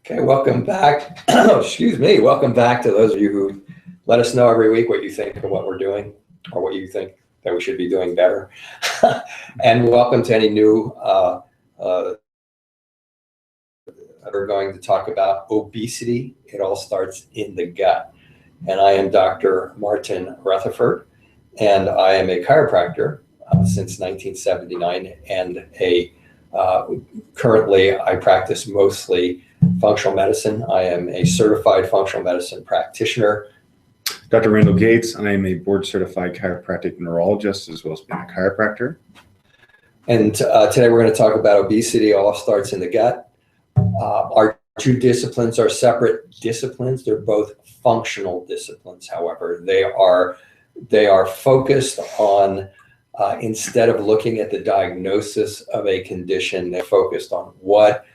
Okay, welcome back. Excuse me. Welcome back to those of you who let us know every week what you think of what we're doing or what you think that we should be doing better. And welcome to any new we're going to talk about obesity. It all starts in the gut. And I am Dr. Martin Rutherford, and I am a chiropractor since 1979, and currently I practice mostly functional medicine. I am a certified functional medicine practitioner. Dr. Randall Gates, I am a board certified chiropractic neurologist as well as being a chiropractor. And today we're going to talk about obesity. All starts in the gut. Our two disciplines are separate disciplines. They're both functional disciplines. However, they are focused on, instead of looking at the diagnosis of a condition, they're focused on what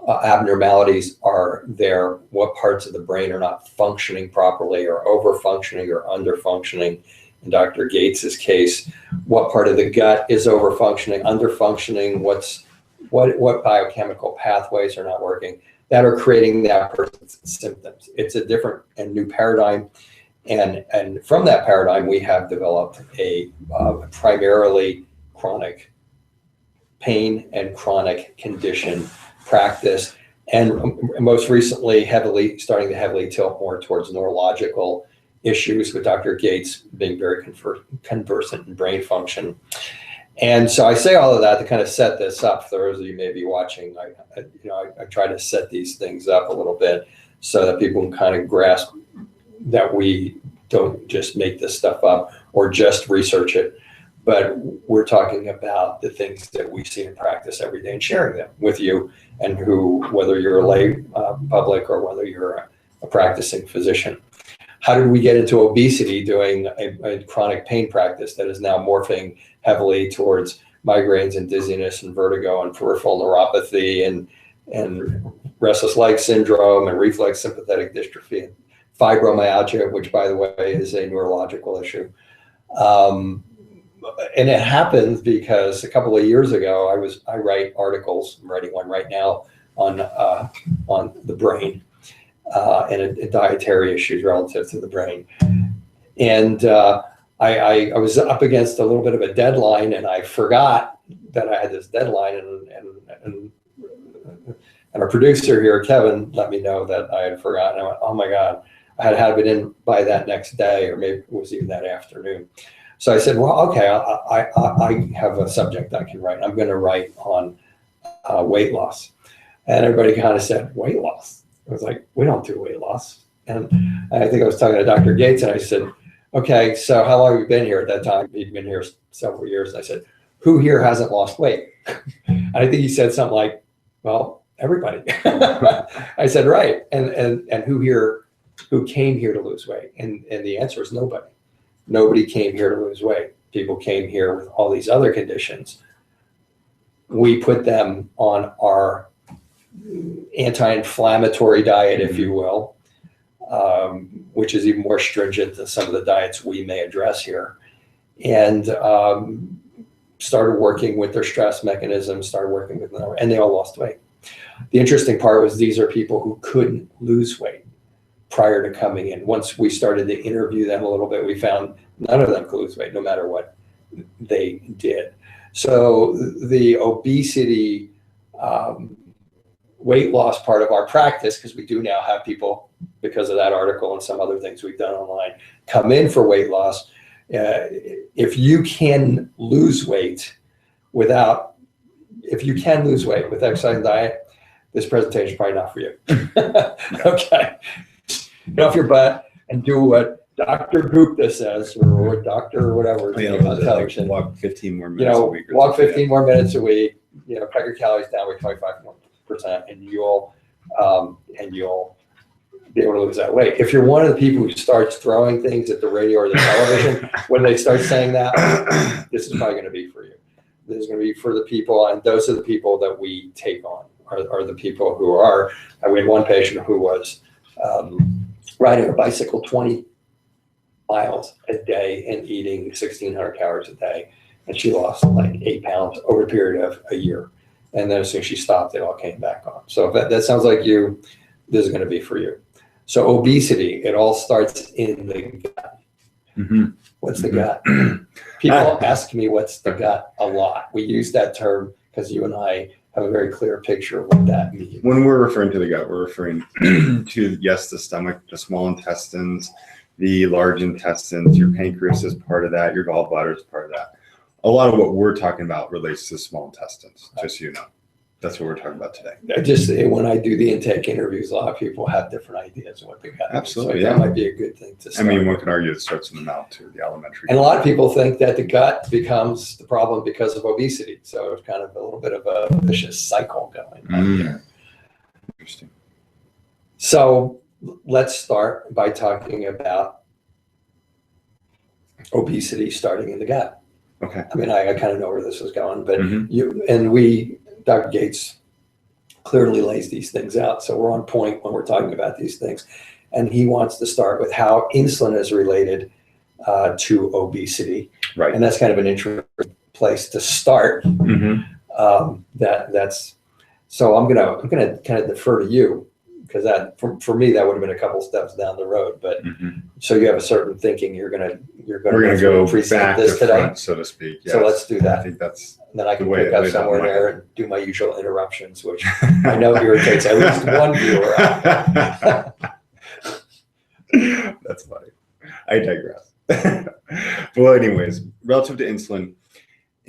abnormalities are there, what parts of the brain are not functioning properly or over-functioning or under-functioning. In Dr. Gates's case, what part of the gut is over-functioning, under-functioning, what biochemical pathways are not working that are creating that person's symptoms. It's a different and new paradigm. And from that paradigm, we have developed a primarily chronic pain and chronic condition practice, and most recently starting to heavily tilt more towards neurological issues, with Dr. Gates being very conversant in brain function. And so I say all of that to kind of set this up for those of you who may be watching. I try to set these things up a little bit so that people can kind of grasp that we don't just make this stuff up or just research it, but we're talking about the things that we see in practice every day and sharing them with you, and whether you're a lay public or whether you're a practicing physician. How did we get into obesity doing a chronic pain practice that is now morphing heavily towards migraines and dizziness and vertigo and peripheral neuropathy and restless leg syndrome and reflex sympathetic dystrophy and fibromyalgia, which, by the way, is a neurological issue. And it happens because a couple of years ago, I write articles. I'm writing one right now on the brain and dietary issues relative to the brain. And I was up against a little bit of a deadline, and I forgot that I had this deadline. And our producer here, Kevin, let me know that I had forgotten. I went, oh my God, I had to have it in by that next day, or maybe it was even that afternoon. So I said, well, okay, I have a subject I can write. I'm going to write on weight loss. And everybody kind of said, weight loss? I was like, we don't do weight loss. And I think I was talking to Dr. Gates, and I said, okay, so how long have you been here? At that time, he'd been here several years. And I said, who here hasn't lost weight? And I think he said something like, well, everybody. I said, right. And who came here to lose weight? And the answer is nobody. Nobody came here to lose weight. People came here with all these other conditions. We put them on our anti-inflammatory diet, if you will, which is even more stringent than some of the diets we may address here, and started working with their stress mechanisms, and they all lost weight. The interesting part was these are people who couldn't lose weight prior to coming in. Once we started to interview them a little bit, we found none of them could lose weight, no matter what they did. So the obesity weight loss part of our practice, because we do now have people, because of that article and some other things we've done online, come in for weight loss. If you can lose weight with exercise and diet, this presentation is probably not for you. Okay. Get off your butt and do what Dr. Gupta says, or what Dr. or whatever. Like walk 15 more minutes a week. Walk 15 more minutes a week. Cut your calories down by 25%, and you'll be able to lose that weight. If you're one of the people who starts throwing things at the radio or the television when they start saying that, this is probably going to be for you. This is going to be for the people, and those are the people that we take on. Are the people who are. We had one patient who was riding a bicycle 20 miles a day and eating 1,600 calories a day, and she lost like 8 pounds over a period of a year. And then as soon as she stopped, it all came back on. So if that sounds like you, this is going to be for you. So obesity, it all starts in the gut. What's the gut? People ask me what's the gut a lot. We use that term because you and I have a very clear picture of what that means. When we're referring to the gut, we're referring to, yes, the stomach, the small intestines, the large intestines, your pancreas is part of that, your gallbladder is part of that. A lot of what we're talking about relates to small intestines, just so you know. That's what we're talking about today. Just when I do the intake interviews, a lot of people have different ideas of what the gut is. Absolutely, So that might be a good thing to start. I mean, one could argue it starts in the mouth too, the alimentary. And a lot of people think that the gut becomes the problem because of obesity. So it's kind of a little bit of a vicious cycle going on here. Interesting. So let's start by talking about obesity starting in the gut. Okay. I mean, I kind of know where this is going, but Dr. Gates clearly lays these things out. So we're on point when we're talking about these things. And he wants to start with how insulin is related to obesity. Right. And that's kind of an interesting place to start. So I'm gonna kind of defer to you, because that for me that would have been a couple steps down the road. But so you have a certain thinking we're gonna go back this to today, front, so to speak. Yes. So let's do that. I think that's. And then I can pick up somewhere there and do my usual interruptions, which I know irritates at least one viewer. That's funny. I digress. Well, anyways, relative to insulin,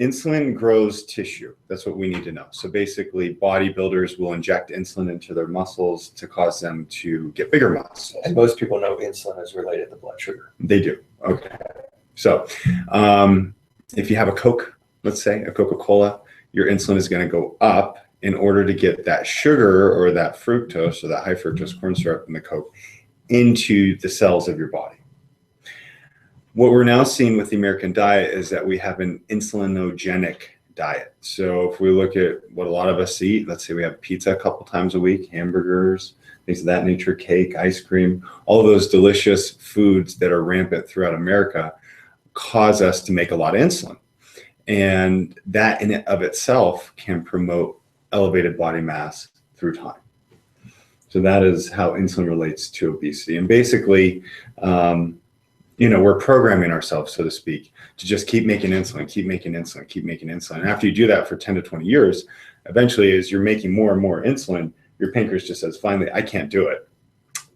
insulin grows tissue. That's what we need to know. So basically, bodybuilders will inject insulin into their muscles to cause them to get bigger muscles. And most people know insulin is related to blood sugar. They do. Okay. So if you have a Coke, let's say a Coca-Cola, your insulin is going to go up in order to get that sugar or that fructose or that high fructose corn syrup in the Coke into the cells of your body. What we're now seeing with the American diet is that we have an insulinogenic diet. So if we look at what a lot of us eat, let's say we have pizza a couple times a week, hamburgers, things of that nature, cake, ice cream, all of those delicious foods that are rampant throughout America cause us to make a lot of insulin. And that in and of itself can promote elevated body mass through time. So that is how insulin relates to obesity. And basically, we're programming ourselves, so to speak, to just keep making insulin, keep making insulin, keep making insulin. And after you do that for 10 to 20 years, eventually as you're making more and more insulin, your pancreas just says, finally, I can't do it.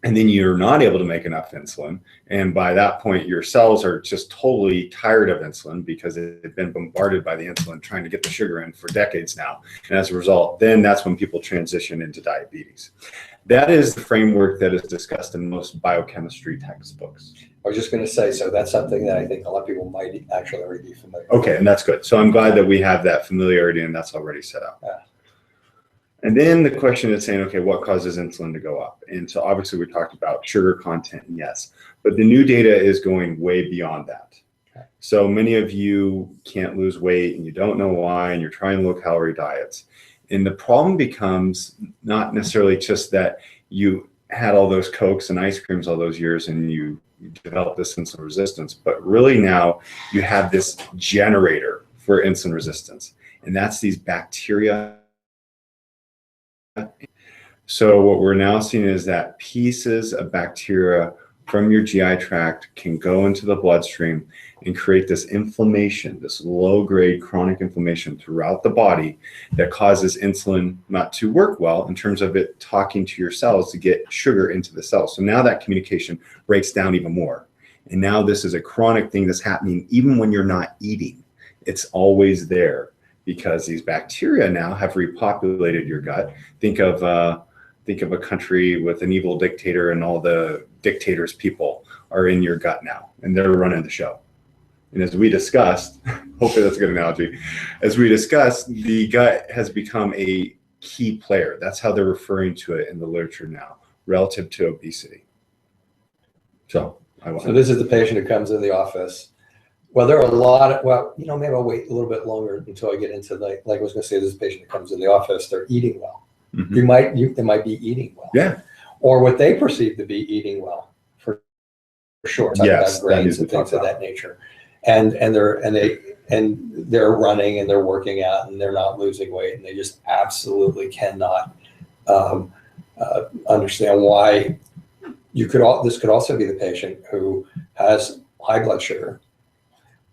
And then you're not able to make enough insulin. And by that point, your cells are just totally tired of insulin because they've been bombarded by the insulin trying to get the sugar in for decades now. And as a result, then that's when people transition into diabetes. That is the framework that is discussed in most biochemistry textbooks. I was just going to say, so that's something that I think a lot of people might actually already be familiar with. Okay, and that's good. So I'm glad that we have that familiarity and that's already set up. Yeah. And then the question is saying, okay, what causes insulin to go up? And so obviously we talked about sugar content, yes, but the new data is going way beyond that. Okay. So many of you can't lose weight and you don't know why, and you're trying low calorie diets. And the problem becomes not necessarily just that you had all those Cokes and ice creams all those years and you developed this insulin resistance, but really now you have this generator for insulin resistance, and that's these bacteria. So what we're now seeing is that pieces of bacteria from your GI tract can go into the bloodstream and create this inflammation, this low-grade chronic inflammation throughout the body that causes insulin not to work well in terms of it talking to your cells to get sugar into the cells. So now that communication breaks down even more. And now this is a chronic thing that's happening even when you're not eating. It's always there because these bacteria now have repopulated your gut. Think of a country with an evil dictator and all the dictators' people are in your gut now and they're running the show. And as we discussed, hopefully that's a good analogy, as we discussed, the gut has become a key player. That's how they're referring to it in the literature now, relative to obesity. So this is the patient who comes in the office. Well, there are a lot of, maybe I'll wait a little bit longer until I get into like I was going to say, this patient who comes in the office, they're eating well. Mm-hmm. They might be eating well. Yeah. Or what they perceive to be eating well, for sure. Yes, about grains and things of that nature. And they're running and they're working out and they're not losing weight and they just absolutely cannot understand why this could also be the patient who has high blood sugar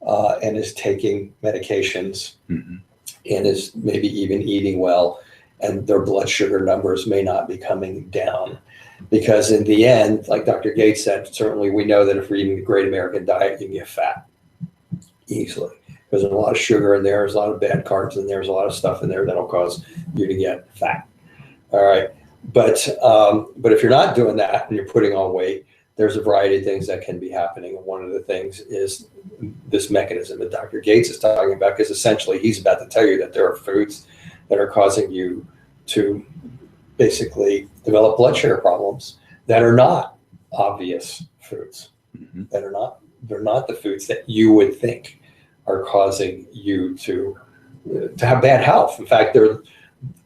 and is taking medications and is maybe even eating well, and their blood sugar numbers may not be coming down. Because in the end, like Dr. Gates said, certainly we know that if we're eating the Great American Diet, you can get fat easily. Because there's a lot of sugar in there, there's a lot of bad carbs in there, there's a lot of stuff in there that'll cause you to get fat. All right. But if you're not doing that and you're putting on weight, there's a variety of things that can be happening. And one of the things is this mechanism that Dr. Gates is talking about, because essentially he's about to tell you that there are foods that are causing you to basically develop blood sugar problems that are not obvious foods, that are not, they're not the foods that you would think are causing you to have bad health. In fact, they're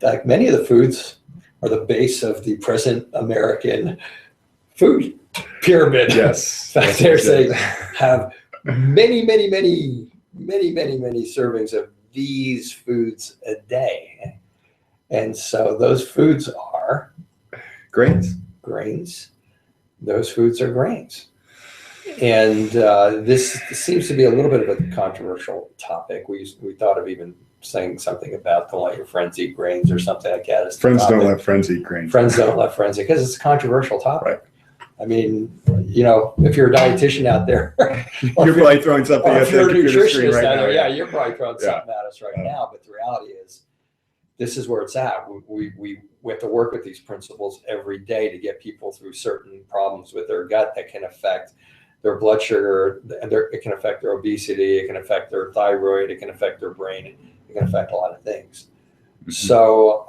like many of the foods are the base of the present American food pyramid. Yes. In fact, they have many servings of these foods a day. And so those foods are grains. Those foods are grains. And this seems to be a little bit of a controversial topic. We thought of even saying something about don't let your friends eat grains or something like that. Friends don't let friends eat grains. Friends don't let friends eat, because it's a controversial topic. Right. I mean, if you're a dietitian out there, you're probably throwing something at the computer screen right now. Yeah, you're probably throwing something at us right now. But the reality is, this is where it's at. We have to work with these principles every day to get people through certain problems with their gut that can affect their blood sugar, and it can affect their obesity, it can affect their thyroid, it can affect their brain, it can affect a lot of things. So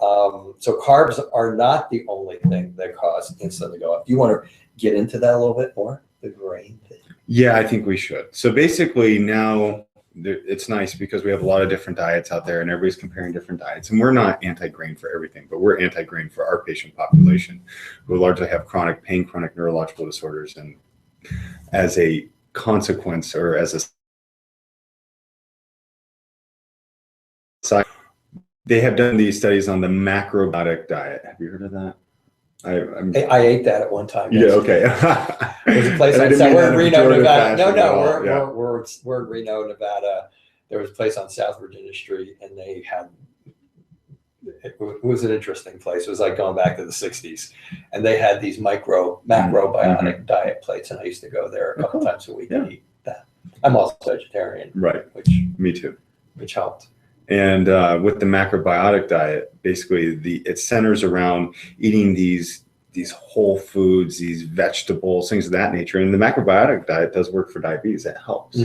carbs are not the only thing that cause insulin to go up. Do you want to get into that a little bit more, the grain thing? Yeah, I think we should. So basically now it's nice because we have a lot of different diets out there and everybody's comparing different diets, and we're not anti-grain for everything, but we're anti-grain for our patient population who largely have chronic pain, chronic neurological disorders, and as a consequence or as a side, they have done these studies on the macrobiotic diet. Have you heard of that? I ate that at one time. Yeah, okay. There's a place we're in Reno, Nevada. We're in Reno, Nevada. There was a place on South Virginia Street, and they had, it was an interesting place. It was like going back to the 60s. And they had these macrobiotic diet plates, and I used to go there a couple times a week and eat that. I'm also vegetarian. Right. Me too. Which helped. And with the macrobiotic diet, basically it centers around eating these whole foods, these vegetables, things of that nature. And the macrobiotic diet does work for diabetes. It helps.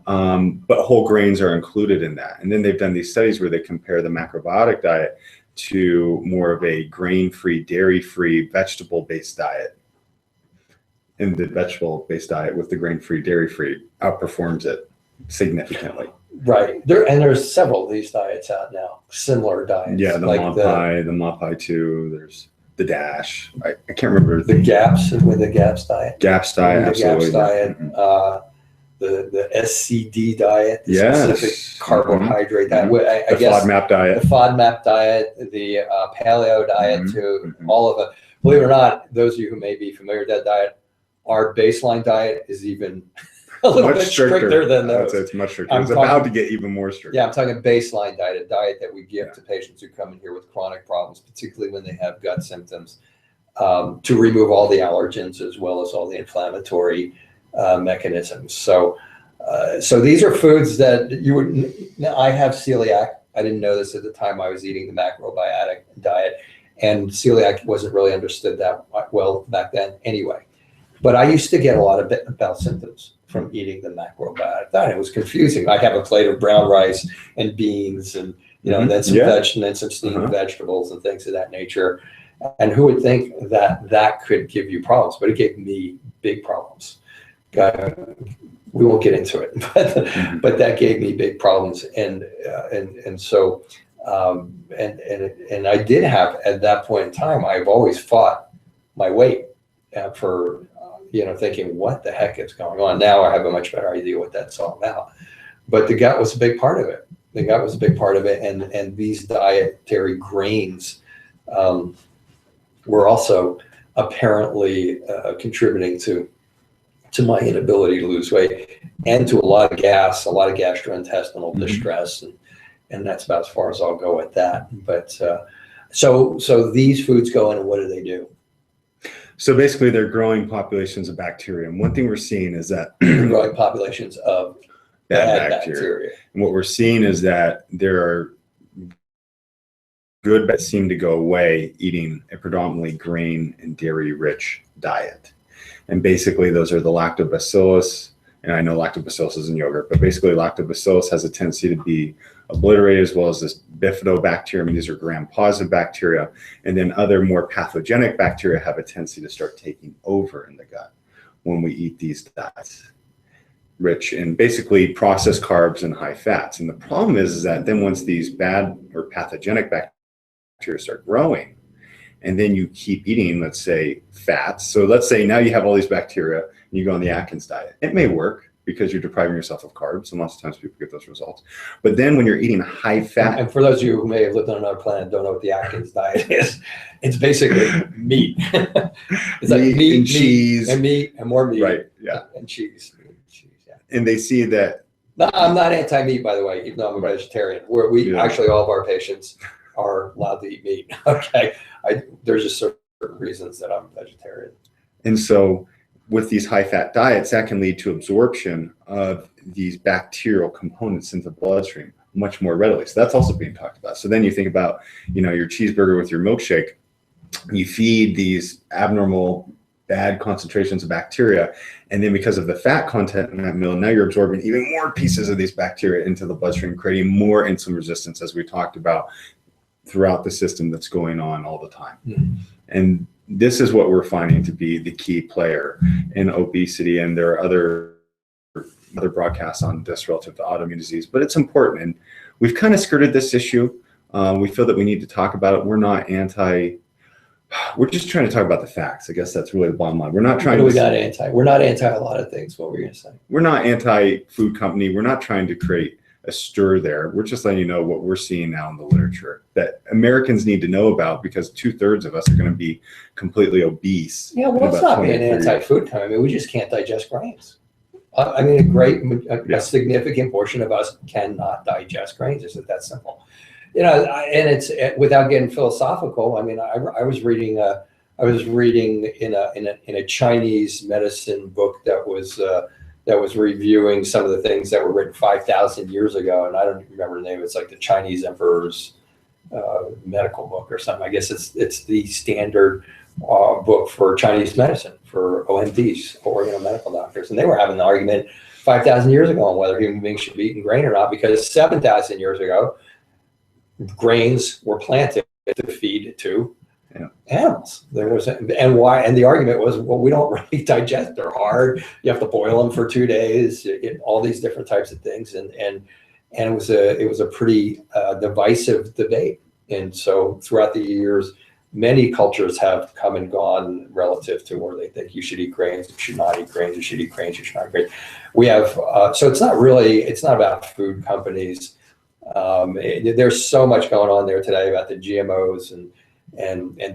But whole grains are included in that. And then they've done these studies where they compare the macrobiotic diet to more of a grain-free, dairy-free, vegetable-based diet. And the vegetable-based diet with the grain-free, dairy-free outperforms it significantly. Right. There's several of these diets out now, similar diets. Yeah, the Mapai too. There's the DASH. I can't remember. The GAPS, with the GAPS diet. GAPS diet, the absolutely. GAPS diet. The SCD diet, the specific carbohydrate diet. I guess FODMAP diet. The FODMAP diet, the paleo diet too. All of it. Believe it or not, those of you who may be familiar with that diet, our baseline diet is even a little bit stricter than those. It's much stricter. It's about to get even more strict. Yeah, I'm talking baseline diet, a diet that we give to patients who come in here with chronic problems, particularly when they have gut symptoms, to remove all the allergens as well as all the inflammatory mechanisms. So these are foods that you would. Now, I have celiac. I didn't know this at the time I was eating the macrobiotic diet, and celiac wasn't really understood that well back then anyway. But I used to get a lot of bowel symptoms from eating the macrobiotic diet. It was confusing. I'd have a plate of brown rice and beans, and and then some steamed vegetables and things of that nature. And who would think that could give you problems? But it gave me big problems. We won't get into it, but that gave me big problems, and so I did have, at that point in time, I've always fought my weight for thinking what the heck is going on. Now I have a much better idea what that's all about, but the gut was a big part of it. And these dietary grains were also apparently contributing to my inability to lose weight and to a lot of gastrointestinal distress, and that's about as far as I'll go with that. But so these foods go in, and what do they do? So basically, they're growing populations of bacteria. And one thing we're seeing is that growing populations of bad bacteria. And what we're seeing is that there are good that seem to go away eating a predominantly grain and dairy rich diet. And basically those are the lactobacillus, and I know lactobacillus is in yogurt, but basically lactobacillus has a tendency to be obliterated, as well as this bifidobacterium. These are gram-positive bacteria. And then other more pathogenic bacteria have a tendency to start taking over in the gut when we eat these diets, rich in basically processed carbs and high fats. And the problem is that then once these bad or pathogenic bacteria start growing, and then you keep eating, let's say, fats. So let's say now you have all these bacteria and you go on the Atkins diet. It may work because you're depriving yourself of carbs, and lots of times people get those results. But then when you're eating high fat. And for those of you who may have lived on another planet and don't know what the Atkins diet is, it's basically meat. It's like meat and cheese. And meat and more meat. Right, yeah. And cheese. Yeah. And they see that. No, I'm not anti-meat, by the way, even though I'm a vegetarian. Actually, all of our patients are allowed to eat meat. Okay. There's just certain reasons that I'm vegetarian. And so with these high fat diets, that can lead to absorption of these bacterial components into the bloodstream much more readily. So that's also being talked about. So then you think about, your cheeseburger with your milkshake, you feed these abnormal bad concentrations of bacteria. And then because of the fat content in that meal, now you're absorbing even more pieces of these bacteria into the bloodstream, creating more insulin resistance, as we talked about, throughout the system that's going on all the time. Mm-hmm. And this is what we're finding to be the key player in obesity. And there are other broadcasts on this relative to autoimmune disease, but it's important. And we've kind of skirted this issue. We feel that we need to talk about it. We're just trying to talk about the facts. I guess that's really the bottom line. We're not trying We're not anti a lot of things. What were you going to say? We're not anti-food company. We're not trying to create a stir there. We're just letting you know what we're seeing now in the literature that Americans need to know about, because 2/3 of us are going to be completely obese. Yeah, well, it's not being anti-food company. I mean, we just can't digest grains. I mean, a significant portion of us cannot digest grains. It's that simple. And it's without getting philosophical. I mean, I was reading in a Chinese medicine book that was reviewing some of the things that were written 5,000 years ago, and I don't remember the name. It's like the Chinese Emperor's medical book or something. I guess it's the standard book for Chinese medicine for OMDs, Oriental medical doctors, and they were having an argument 5,000 years ago on whether human beings should be eating grain or not, because 7,000 years ago, grains were planted to feed to animals. And the argument was, well, we don't really digest. They're hard. You have to boil them for 2 days. All these different types of things, and it was a pretty divisive debate. And so throughout the years, many cultures have come and gone relative to where they think you should eat grains, you should not eat grains, you should eat grains, you should not eat grains. We have so it's not about food companies. There's so much going on there today about the GMOs and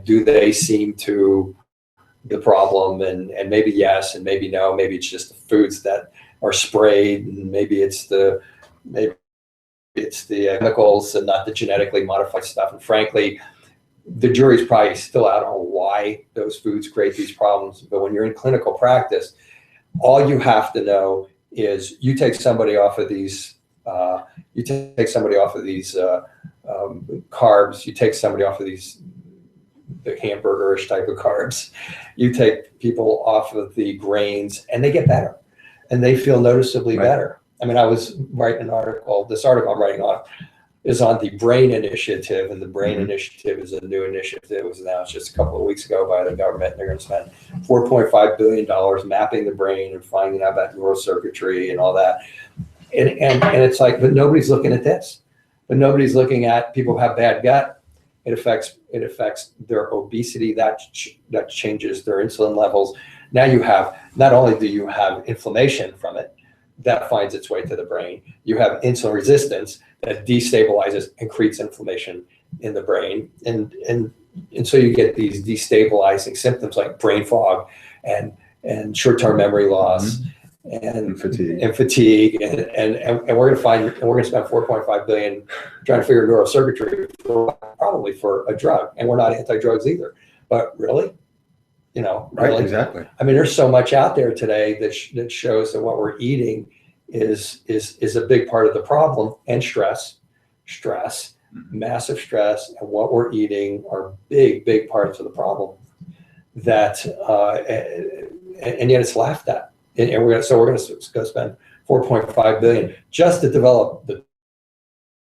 do they seem to the problem, and maybe yes and maybe no, maybe it's just the foods that are sprayed, and maybe it's the chemicals and not the genetically modified stuff. And frankly, the jury's probably still out on why those foods create these problems. But when you're in clinical practice, all you have to know is you take somebody off of these carbs, you take somebody off of the hamburgerish type of carbs, you take people off of the grains, and they get better, and they feel noticeably better. I mean, I was writing an article. This article I'm writing on is on the Brain Initiative, and the Brain Initiative is a new initiative that was announced just a couple of weeks ago by the government. They're going to spend $4.5 billion mapping the brain and finding out about neurocircuitry and all that. And it's like, but nobody's looking at this. But nobody's looking at people who have bad gut. It affects their obesity. That changes their insulin levels. Now you have, not only do you have inflammation from it that finds its way to the brain, you have insulin resistance that destabilizes and creates inflammation in the brain. And and so you get these destabilizing symptoms like brain fog and short-term memory loss and fatigue and we're going to find, and we're going to spend 4.5 billion trying to figure neurocircuitry probably for a drug, and we're not anti-drugs either. But really, right, really, exactly. I mean, there's so much out there today that shows that what we're eating is a big part of the problem, and stress, massive stress, and what we're eating are big parts of the problem. That and yet it's laughed at. And we're going to spend 4.5 billion just to develop the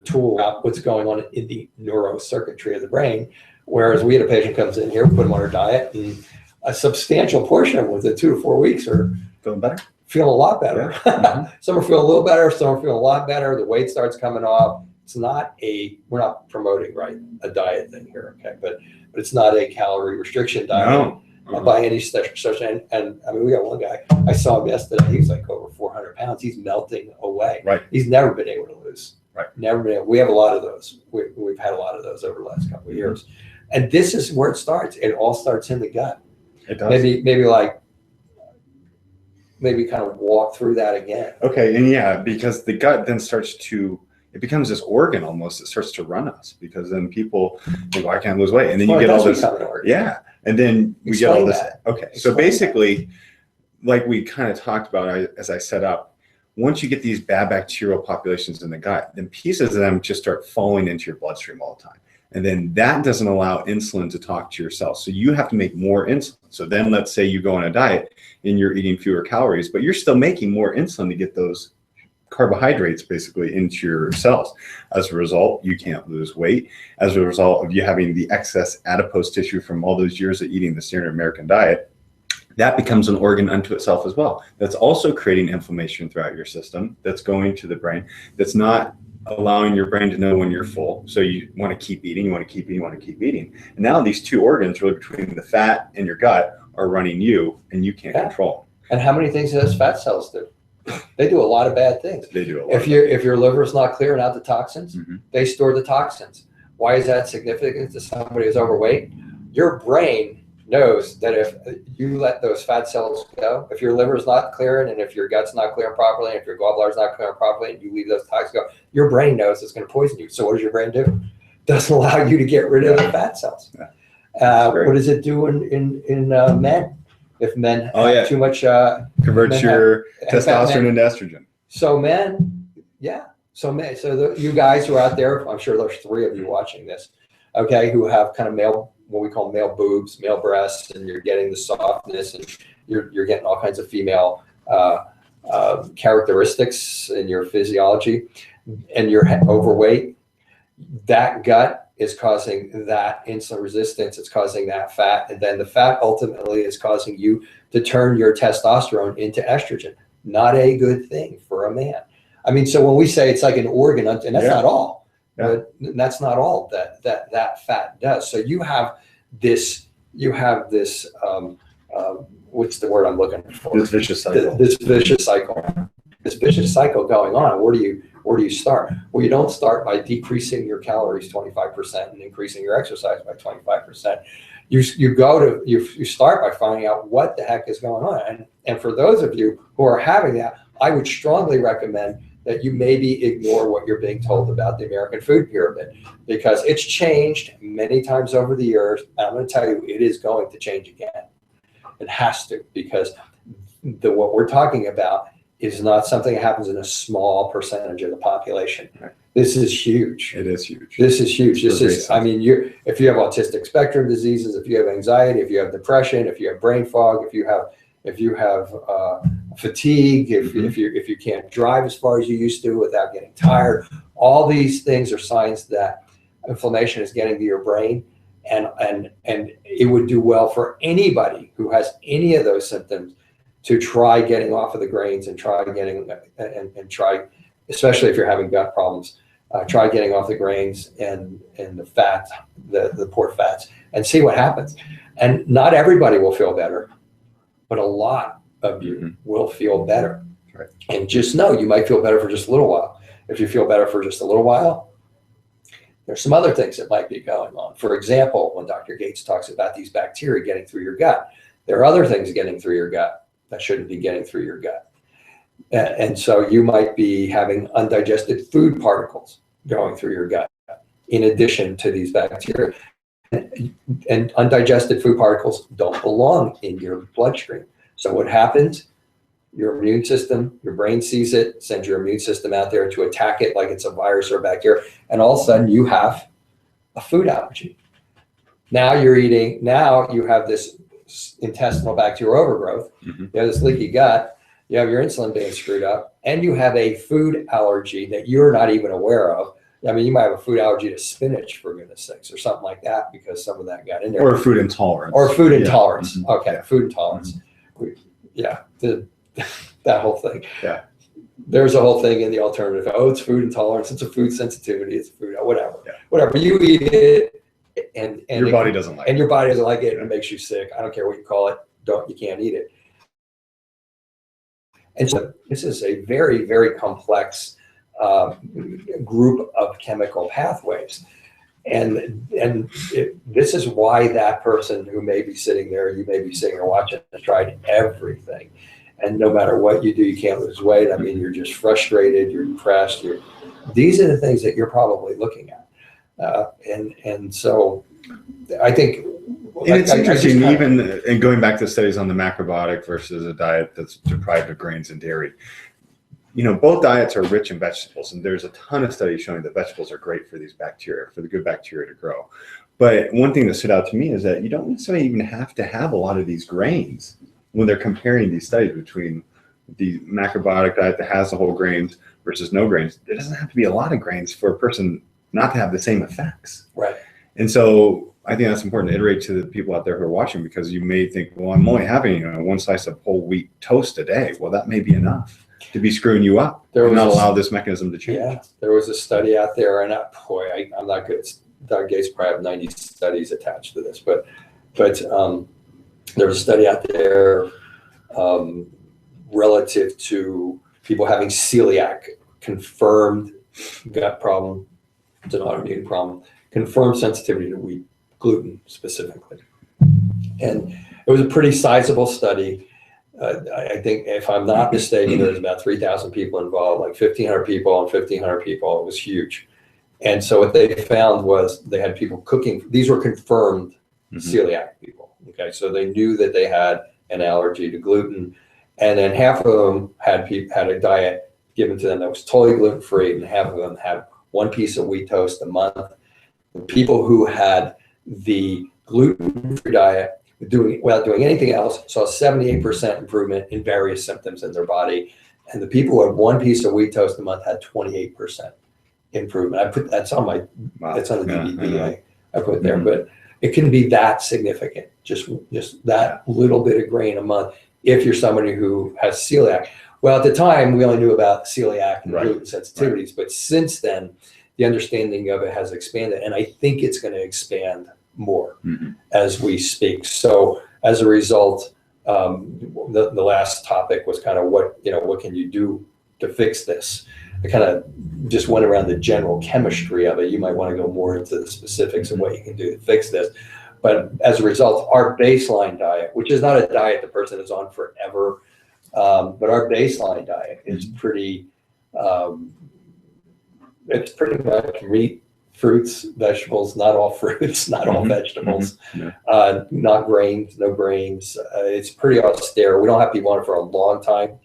tool about what's going on in the neurocircuitry of the brain. Whereas we had a patient comes in here, we put them on our diet, and a substantial portion of them within 2 to 4 weeks are feeling better, feeling a lot better. Yeah. Some are feeling a little better, some are feeling a lot better. The weight starts coming off. It's not we're not promoting a diet thing here, okay? But it's not a calorie restriction diet. No. By any stretch. And I mean, we got one guy, I saw him yesterday, he was like over 400 pounds. He's melting away. Right. He's never been able to lose. Right. Never been able. We have a lot of those. We've had a lot of those over the last couple of years. And this is where it starts. It all starts in the gut. It does. Maybe kind of walk through that again. Okay. And yeah, because the gut then it becomes this organ almost. It starts to run us, because then people think, I can't lose weight. And then you get all this. Yeah. And then we get all this. Okay. So basically, like we kind of talked about as I set up, once you get these bad bacterial populations in the gut, then pieces of them just start falling into your bloodstream all the time. And then that doesn't allow insulin to talk to your cells. So you have to make more insulin. So then let's say you go on a diet and you're eating fewer calories, but you're still making more insulin to get those carbohydrates basically into your cells. As a result, you can't lose weight. As a result of you having the excess adipose tissue from all those years of eating the standard American diet, that becomes an organ unto itself as well. That's also creating inflammation throughout your system, that's going to the brain, that's not allowing your brain to know when you're full. So you want to keep eating, you want to keep eating, you want to keep eating. And now these two organs, really between the fat and your gut, are running you, and you can't control them. And how many things do those fat cells do? They do a lot of bad things. They do a lot. If your liver is not clearing out the toxins, they store the toxins. Why is that significant to somebody who's overweight? Your brain knows that if you let those fat cells go, if your liver is not clearing, and if your gut's not clearing properly, and if your gallbladder is not clearing properly, and you leave those toxins go, your brain knows it's going to poison you. So what does your brain do? Doesn't allow you to get rid of the fat cells. What does it do in men? If men have too much, converts your testosterone into estrogen. So men, you guys who are out there, I'm sure there's 3 of you watching this, okay, who have kind of what we call male boobs, male breasts, and you're getting the softness, and you're getting all kinds of female characteristics in your physiology, and you're overweight. That gut is causing that insulin resistance. It's causing that fat, and then the fat ultimately is causing you to turn your testosterone into estrogen. Not a good thing for a man. I mean, so when we say it's like an organ, and that's not all. But that's not all that fat does. So you have this. What's the word I'm looking for? This vicious cycle. This vicious cycle going on. Where do you start? Well, you don't start by decreasing your calories 25% and increasing your exercise by 25%. You start by finding out what the heck is going on. And for those of you who are having that, I would strongly recommend that you maybe ignore what you're being told about the American food pyramid, because it's changed many times over the years. And I'm going to tell you, it is going to change again. It has to, because what we're talking about is not something that happens in a small percentage of the population. Right. This is huge. It is huge. This is huge. I mean, if you have autistic spectrum diseases, if you have anxiety, if you have depression, if you have brain fog, if you have fatigue, if you can't drive as far as you used to without getting tired, all these things are signs that inflammation is getting to your brain, and it would do well for anybody who has any of those symptoms to try getting off of the grains and try, especially if you're having gut problems, try getting off the grains and the fat, the poor fats, and see what happens. And not everybody will feel better, but a lot of you will feel better. Right. And just know you might feel better for just a little while. If you feel better for just a little while, There's some other things that might be going on. For example, when Dr. Gates talks about these bacteria getting through your gut, there are other things getting through your gut that shouldn't be getting through your gut. And so you might be having undigested food particles going through your gut in addition to these bacteria. And undigested food particles don't belong in your bloodstream. So what happens? Your immune system, your brain sees it, sends your immune system out there to attack it like it's a virus or a bacteria, and all of a sudden you have a food allergy. Now you have this intestinal bacterial overgrowth, you have this leaky gut, you have your insulin being screwed up, and you have a food allergy that you're not even aware of. I mean, you might have a food allergy to spinach, for goodness sakes, or something like that, because some of that got in there. Or food intolerance. Or food intolerance. Mm-hmm. Okay, food intolerance. Yeah, that whole thing. Yeah. There's a whole thing in the alternative. Oh, it's food intolerance. It's a food sensitivity. It's food, whatever. Yeah. Whatever. You eat it, and your body doesn't like it. And your body doesn't like it, and it makes you sick. I don't care what you call it. You can't eat it. And so this is a very, very complex group of chemical pathways. And this is why that person who may be sitting there, you may be sitting there watching, has tried everything. And no matter what you do, you can't lose weight. I mean, you're just frustrated, you're depressed. These are the things that you're probably looking at. And so I think... And it's interesting, and going back to studies on the macrobiotic versus a diet that's deprived of grains and dairy. You know, both diets are rich in vegetables, and there's a ton of studies showing that vegetables are great for these bacteria, for the good bacteria to grow. But one thing that stood out to me is that you don't necessarily even have to have a lot of these grains when they're comparing these studies between the macrobiotic diet that has the whole grains versus no grains. There doesn't have to be a lot of grains for a person not to have the same effects. Right. And so I think that's important to iterate to the people out there who are watching, because you may think, well, I'm only having one slice of whole wheat toast a day. Well, that may be enough to be screwing you up and not allow this mechanism to change. Yeah, there was a study out there, and I'm not good. Dr. Gates probably have 90 studies attached to this, but there was a study out there relative to people having celiac, confirmed gut problem, it's an autoimmune problem, confirmed sensitivity to wheat, gluten specifically. And it was a pretty sizable study. I think, if I'm not mistaken, there was about 3,000 people involved, like 1,500 people and 1,500 people. It was huge. And so what they found was they had people cooking. These were confirmed celiac people. Okay, so they knew that they had an allergy to gluten, and then half of them had a diet given to them that was totally gluten-free, and half of them had one piece of wheat toast a month. The people who had the gluten-free diet, without doing anything else, saw 78% improvement in various symptoms in their body. And the people who had one piece of wheat toast a month had 28% improvement. That's on the DVD I put there, but it can be that significant, just that little bit of grain a month, if you're somebody who has celiac. Well, at the time, we only knew about celiac and gluten sensitivities, but since then, the understanding of it has expanded, and I think it's going to expand more as we speak. So as a result, the last topic was kind of what can you do to fix this? I kind of just went around the general chemistry of it. You might want to go more into the specifics of what you can do to fix this. But as a result, our baseline diet, which is not a diet the person is on forever, but our baseline diet is pretty, it's pretty much meat, fruits, vegetables, not all fruits, not all vegetables, not grains, no grains. It's pretty austere. We don't have people on it for a long time,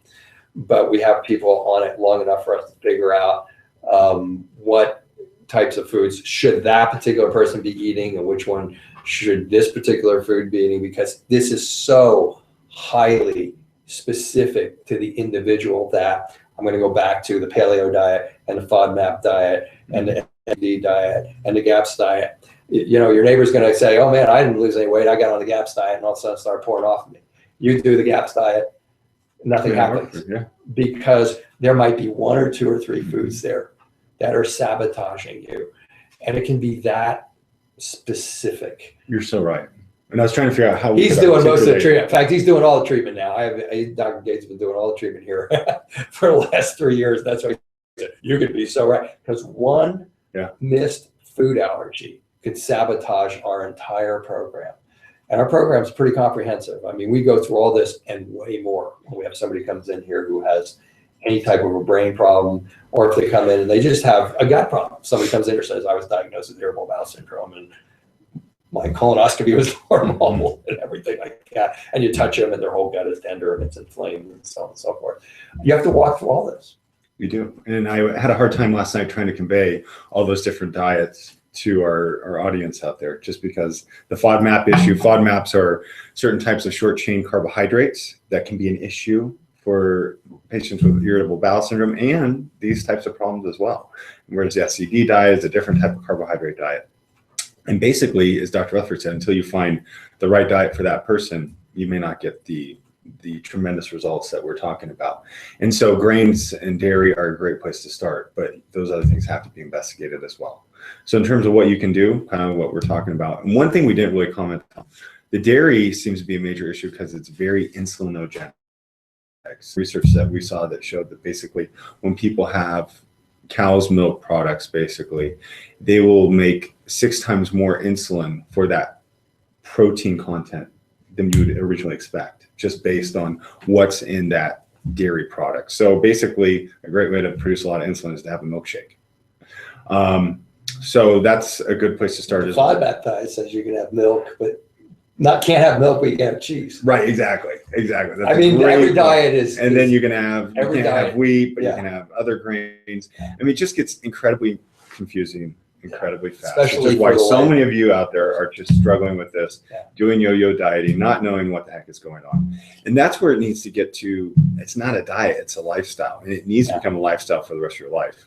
but we have people on it long enough for us to figure out what types of foods should that particular person be eating, and which one should this particular food be eating, because this is so highly specific to the individual that I'm going to go back to the paleo diet and the FODMAP diet and the MD diet and the GAPS diet. Your neighbor's going to say, oh man, I didn't lose any weight. I got on the GAPS diet, and all of a sudden start pouring off of me. You do the GAPS diet, nothing happens, because there might be one or two or three foods there that are sabotaging you. And it can be that specific. You're so right. And I was trying to figure out how he's doing most of the treatment. In fact, he's doing all the treatment now. Dr. Gates has been doing all the treatment here for the last 3 years. That's why you could be so right. Because one missed food allergy could sabotage our entire program. And our program is pretty comprehensive. I mean, we go through all this and way more when we have somebody comes in here who has any type of a brain problem, or if they come in and they just have a gut problem. Somebody comes in and says, I was diagnosed with irritable bowel syndrome and my colonoscopy was normal and everything like that. And you touch them and their whole gut is tender and it's inflamed and so on and so forth. You have to walk through all this. We do. And I had a hard time last night trying to convey all those different diets to our audience out there, just because the FODMAP issue, FODMAPs are certain types of short chain carbohydrates that can be an issue for patients with irritable bowel syndrome and these types of problems as well. Whereas the SCD diet is a different type of carbohydrate diet. And basically, as Dr. Rutherford said, until you find the right diet for that person, you may not get the tremendous results that we're talking about. And so grains and dairy are a great place to start, but those other things have to be investigated as well. So in terms of what you can do, kind of what we're talking about, and one thing we didn't really comment on, the dairy seems to be a major issue because it's very insulinogenic. Research that we saw that showed that basically when people have cow's milk products, basically, they will make 6 times more insulin for that protein content than you would originally expect, just based on what's in that dairy product. So basically, a great way to produce a lot of insulin is to have a milkshake. So that's a good place to start. The FODMAP diet says you can have milk, but can't have milk, but you can have cheese. Right, exactly. That's I mean, every diet is. And then you can have, you can't have wheat, but yeah. you can have other grains. Yeah. I mean, it just gets incredibly confusing, incredibly fast. Especially which is why so weight. many of you out there are just struggling with this, Yeah. doing yo-yo dieting, not knowing what the heck is going on. And that's where it needs to get to. It's not a diet, it's a lifestyle. And it needs to become a lifestyle for the rest of your life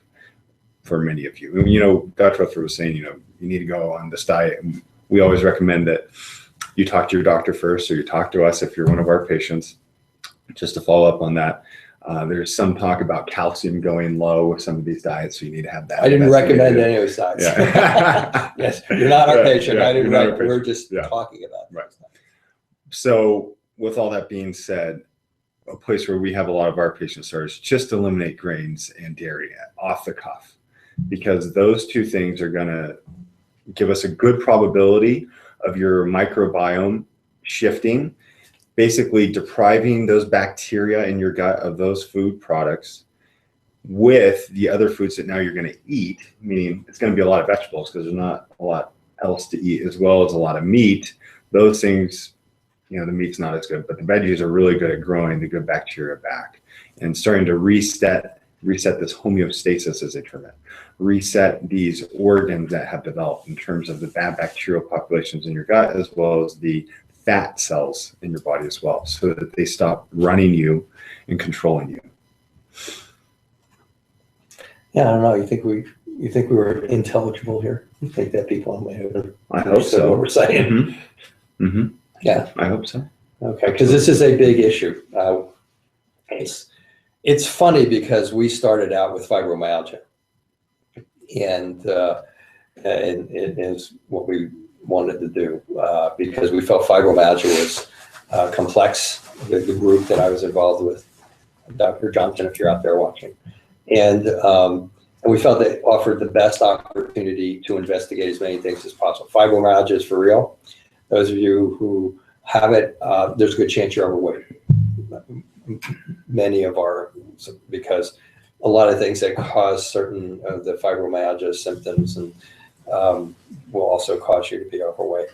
for many of you. You know, Dr. Rutherford was saying, you need to go on this diet. And we always recommend that you talk to your doctor first, or you talk to us if you're one of our patients. Just to follow up on that, there's some talk about calcium going low with some of these diets, so you need to have that. I didn't recommend any of those diets. Yeah. Yes, you're not our patient. Yeah, I didn't recommend. We're just Yeah. talking about Right. So with all that being said, a place where we have a lot of our patients are is just eliminate grains and dairy off the cuff, because those two things are going to give us a good probability of your microbiome shifting, basically depriving those bacteria in your gut of those food products with the other foods that now you're going to eat, meaning it's going to be a lot of vegetables because there's not a lot else to eat, as well as a lot of meat. Those things, the meat's not as good, but the veggies are really good at growing the good bacteria back and starting to reset this homeostasis, as they term it, reset these organs that have developed in terms of the bad bacterial populations in your gut, as well as the fat cells in your body as well, so that they stop running you and controlling you. Yeah, I don't know. You think we were intelligible here? You think that people may have understood what we're saying? Mm-hmm. Mm-hmm. Yeah, I hope so. Okay, because this is a big issue. It's funny because we started out with fibromyalgia, and it is what we wanted to do because we felt fibromyalgia was complex. The group that I was involved with, Dr. Johnson, if you're out there watching, and we felt that it offered the best opportunity to investigate as many things as possible. Fibromyalgia is for real. Those of you who have it, there's a good chance you're overweight. Many of because a lot of things that cause certain of the fibromyalgia symptoms and will also cause you to be overweight.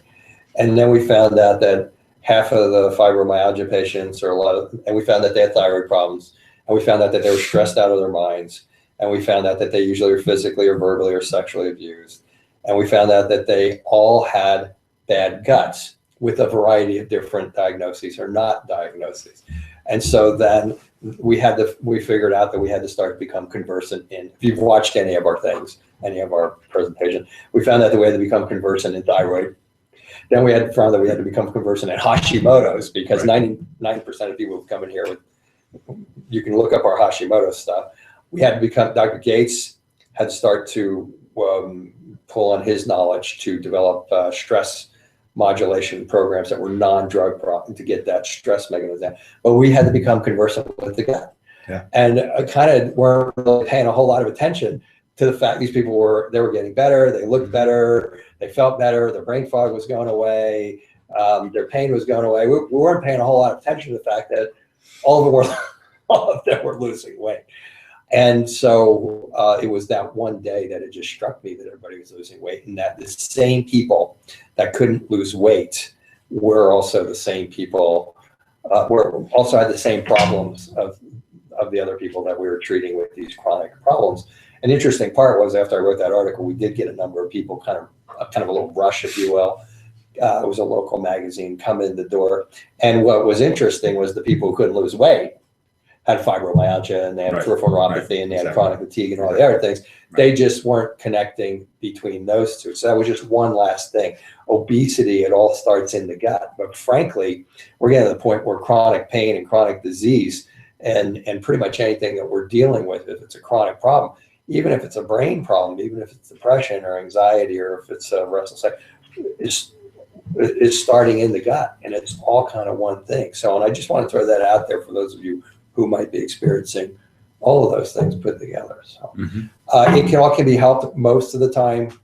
And then we found out that half of the fibromyalgia patients and we found that they had thyroid problems, and we found out that they were stressed out of their minds, and we found out that they usually were physically or verbally or sexually abused, and we found out that they all had bad guts with a variety of different diagnoses or not diagnoses. And so then we figured out that we had to start to become conversant in, if you've watched any of our things, any of our presentation, we found out that we had to become conversant in thyroid. Then we had found that we had to become conversant in Hashimoto's, because 99% of people who come in here you can look up our Hashimoto's stuff. We had to become, Dr. Gates had to start to pull on his knowledge to develop stress modulation programs that were non-drug to get that stress mechanism. But we had to become conversant with the gut. Yeah. And kind of weren't really paying a whole lot of attention to the fact these people were getting better, they looked better, they felt better, their brain fog was going away, their pain was going away. We weren't paying a whole lot of attention to the fact that all of them were losing weight. And so it was that one day that it just struck me that everybody was losing weight, and that the same people that couldn't lose weight were also the same people, were also had the same problems of the other people that we were treating with these chronic problems. An interesting part was, after I wrote that article, we did get a number of people, kind of a little rush, if you will. It was a local magazine, come in the door. And what was interesting was the people who couldn't lose weight had fibromyalgia, and they had peripheral neuropathy, and they had chronic fatigue and all the other things. They just weren't connecting between those two. So that was just one last thing. Obesity, it all starts in the gut. But frankly, we're getting to the point where chronic pain and chronic disease and pretty much anything that we're dealing with, if it's a chronic problem, even if it's a brain problem, even if it's depression or anxiety, or if it's a restless life, it's starting in the gut, and it's all kind of one thing. So, and I just want to throw that out there for those of you who might be experiencing all of those things put together. So it can be helped most of the time,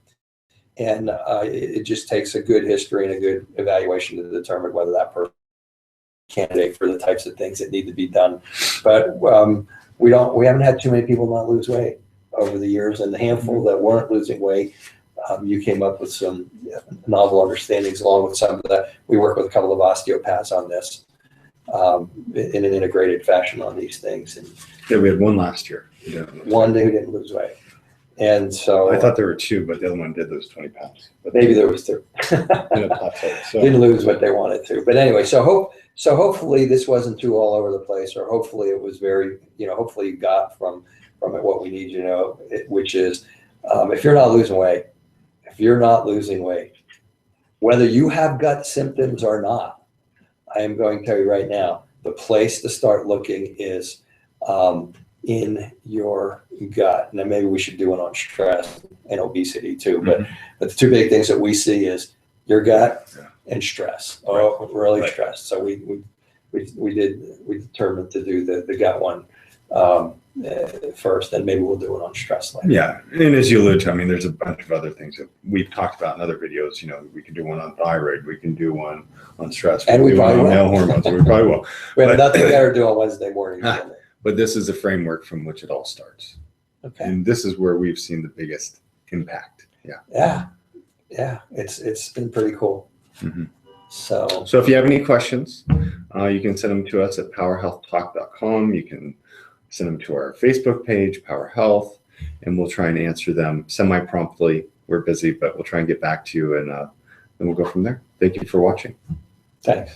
and it just takes a good history and a good evaluation to determine whether that person is a candidate for the types of things that need to be done. But we haven't had too many people not lose weight over the years, and the handful that weren't losing weight, you came up with some novel understandings along with some of that. We work with a couple of osteopaths on this. In an integrated fashion on these things. And yeah, we had one last year. One who didn't lose weight. And so I thought there were two, but the other one did lose 20 pounds. But maybe there was two. Didn't lose what they wanted to. But anyway, so hopefully this wasn't too all over the place, or hopefully it was very, hopefully you got from it what we need you to know, which is if you're not losing weight, whether you have gut symptoms or not, I am going to tell you right now, the place to start looking is in your gut. Now, maybe we should do one on stress and obesity too, but the two big things that we see is your gut and stress. Really stressed. So we determined to do the gut one first, and maybe we'll do it on stress later. Yeah, and as you allude to, I mean, there's a bunch of other things that we've talked about in other videos. We can do one on thyroid, we can do one on stress, and we probably will. Male hormones, we probably will. We have nothing better to do on Wednesday morning. But this is the framework from which it all starts. Okay. And this is where we've seen the biggest impact. Yeah. It's been pretty cool. So if you have any questions, you can send them to us at powerhealthtalk.com. You can send them to our Facebook page, Power Health, and we'll try and answer them semi-promptly. We're busy, but we'll try and get back to you, and then we'll go from there. Thank you for watching. Thanks.